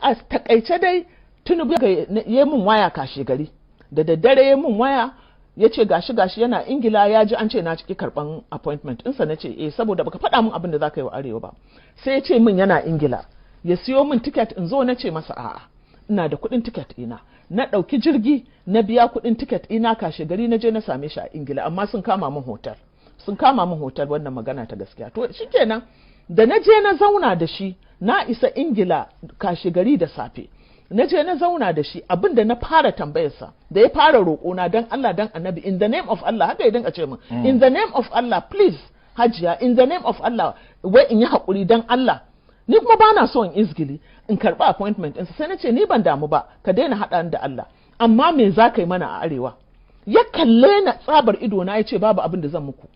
a takaice dai Tinubu ya min waya kashe gari da daddare ya min waya ya ce gashi yana Ingila ya ji an ce na ciki karban appointment ɗinsa. Na ce saboda baka faɗa min abin da za ka yi wa Arewa ba. Sai ya ce min yana Ingila ya siyo min tiket in zo. Na ce masa a'a ina da kuɗin tiket ina. Na ɗauki jirgi na biya kuɗin tiket ina kashe gari na je na same shi a Ingila, amma sun kama min hotel. Wannan magana ta gaskiya. To shikenan da na je na zauna da shi, na isa Ingila kashe gari da safe. Na je na zauna da shi, abinda na fara tambayarsa da ya fara roƙona dan Allah dan Annabi, in the name of Allah, haka ya dinga ce min, in the name of Allah please Hajiya, in the name of Allah, wai in yi haƙuri dan Allah. Ni kuma bana so in izgili in karɓi appointment ɗinsa. Sai na ce ni ban damu ba, ka daina haɗa da Allah, amma me za ka yi mana a Arewa? Ya kalle na tsabar ido na ya ce babu abin da zan muku.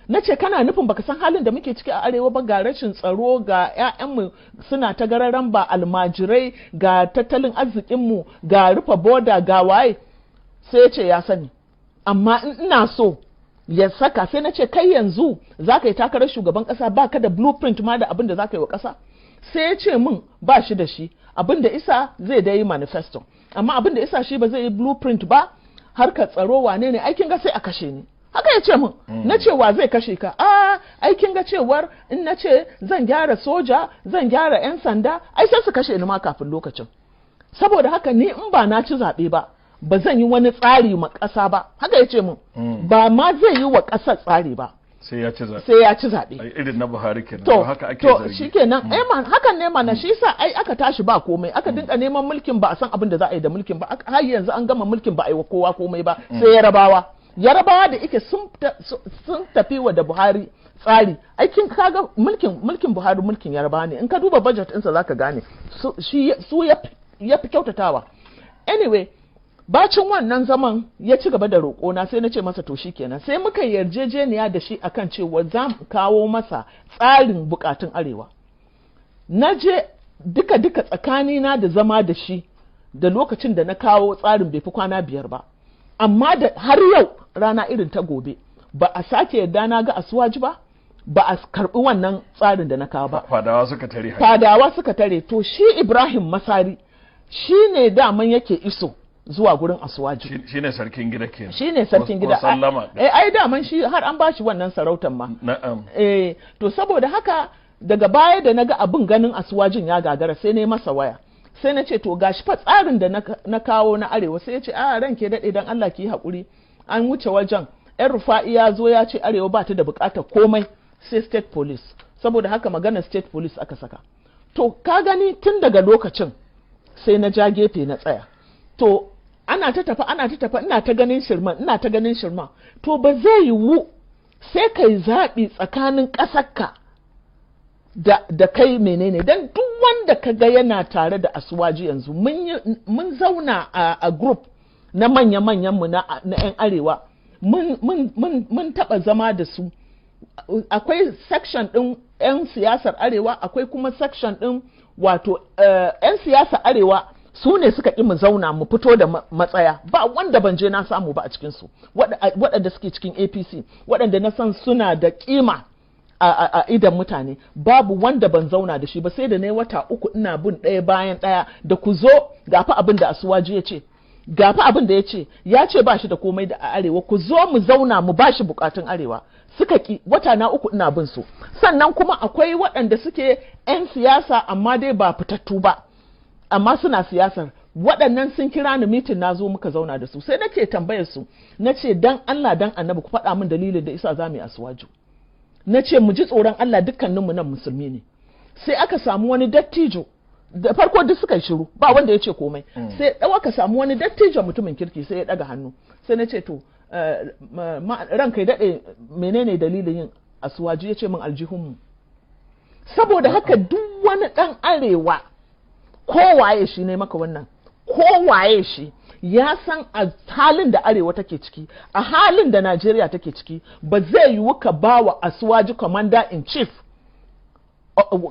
Na ce kana nufin baka san halin da muke ciki a Arewa ba, ga rashin tsaro, ga 'ya'yanmu suna ta gararan ba, almajirai, ga tattalin arzikinmu, ga rufe boda, ga waye. Sai ya ce ya sani, amma ina so ya saka. Sai na ce kai yanzu za ka yi takarar shugaban ƙasa, ba ka da blueprint ma da abin da za ka yi wa ƙasa? Sai ya ce min ba shi da shi, abin da isa zai da yi manifesto, amma abin da isa shi ba zai yi blueprint ba. Harkar tsaro wane ne, aikin ga sai a kashe ni. Haka ya ce min. Na ce wa zai kashe ka? Aikin ga cewar in na ce zan gyara soja, zan gyara 'yan sanda, ai sai su kashe ni ma kafin lokacin. Saboda haka ni in ba na ci zaɓe ba, ba zan yi wani tsari ma ƙasa ba. Haka ya ce min. Ba ma zai yi wa ƙasar tsari ba. Sai ya ci zaɓe. Sai ya ci zaɓe. Irin na Buhari kenan. To haka ake zargi. To shikenan, hakan ne mana, shi sa ai aka tashi ba komai, aka dinka neman mulkin, ba a san abin da za a yi da mulkin ba. Har yanzu an gama mulkin ba a yi wa kowa komai ba, sai Yarabawa da ike sun tafi wa da Buhari tsari. Aikin kaga mulkin Buhari mulkin Yarabawa ne. In ka duba budget ɗinsa zaka gane su ya fi kyautatawa. Anyway, bacin wannan zaman ya ci gaba da roƙona, sai na ce masa to shikenan. Sai muka yarjejeniya da shi akan cewa za mu kawo masa tsarin bukatun Arewa. Na je duka tsakanina da zama da shi da lokacin da na kawo tsarin bai fi kwana 5 ba. Amma da har yau rana irin ta gobe ba a sake yarda na ga Asuwaji ba a karbi wannan tsarin da na kawo ba. Fadawa suka tare. To shi Ibrahim Masari shi ne daman yake iso zuwa gurin Asuwaji. Shi ne sarkin gida kenan. Shi ne sarkin gida. Ai daman shi har an bashi wannan sarautar ma. Na'am. To saboda haka daga baya da naga abin ganin Asuwajin ya gagara, sai ne masa waya. Sai na ce to gashi fa tsarin da na kawo na Arewa. Sai ya ce ranke daɗe dan Allah ki yi haƙuri, an wuce wajen. Yan Rufa'i ya zo ya ce Arewa ba ta da buƙatar komai sai state police, saboda haka magana state police aka saka. To ka gani tun daga lokacin sai na ja gefe na tsaya. To ana ta tafi ina ta ganin shirman. To ba zai yiwu sai kai zaɓi tsakanin ƙasarka da kai menene, dan duk wanda ka ga yana tare da Asuwaji yanzu mun zauna a group na manya-manyan mu na 'yan Arewa, mun taba zama da su. Akwai section din 'yan siyasar Arewa, akwai kuma section din wato 'yan siyasar Arewa su ne suka ƙi mu zauna mu fito da matsaya. Ba wanda ban je na samu ba a cikinsu, waɗanda suke cikin APC, waɗanda na san suna da ƙima a idan mutane, babu wanda ban zauna da shi ba. Sai da na yi wata 3 ina bin ɗaya bayan ɗaya da ku zo gafa abin da Asuwaji ya ce, gafa abin da ya ce ba shi da komai da Arewa, ku zo mu zauna mu ba shi bukatun Arewa. Suka ki, wata na 3 ina bin su. Sannan kuma akwai waɗanda suke 'yan siyasa amma dai ba fitattu ba, amma suna siyasar. Waɗannan sun kira ni mitin, na zo muka zauna da su. Sai nake tambayar su, na ce dan Allah dan Annabi ku faɗa min dalilin da isa za mu yi Asuwaji. Na ce mu ji tsoron Allah, dukkaninmu nan musulmi ne. Sai aka samu wani dattijo, da farko duk suka yi shiru, ba wanda ya ce komai. Sai aka samu wani dattijo mutumin kirki, sai ya ɗaga hannu. Sai na ce to ranka ya daɗe, menene dalilin yin Asuwaji? Ya ce min aljihunmu. Saboda haka duk wani ɗan Arewa, kowaye shi ne maka wannan, kowaye shi ya san a halin da Arewa take ciki, a halin da Najeriya take ciki, ba zai yiwu ka ba wa Asuwaji commander in chief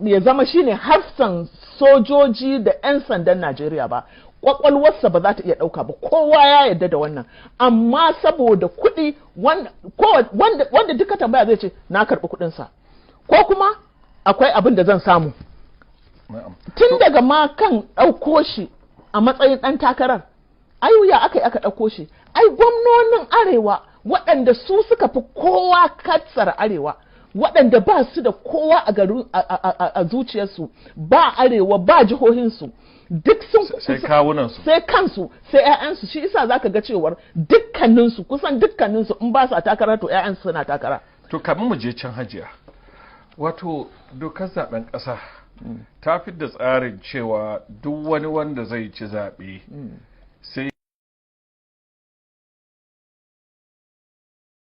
ya zama shine hafsan sojoji da 'yan sandan Najeriya ba. Kwakwalwarsa ba za ta iya ɗauka ba, kowa ya yarda da wannan. Amma saboda kuɗi, wanda duka tambaya zai ce na karɓi kuɗinsa, ko kuma akwai abin da zan samu. tun daga ma kan ɗauko shi a matsayin ɗan takarar ya aka ɗauko shi gwamnonin arewa waɗanda su suka fi kowa katsar arewa waɗanda ba su da kowa a zuciyarsu ba arewa ba jihohinsu duk sun sai kawunansu sai kansu sai ƴaƴansu shi isa zaka ga cewar kusan dukkaninsu in ba sa takara to ƴaƴansu suna takara. To kamin mu je can Hajiya, wato dokar zaben ƙasa ta fi da tsarin cewa duk wani wanda zai ci zaɓe sai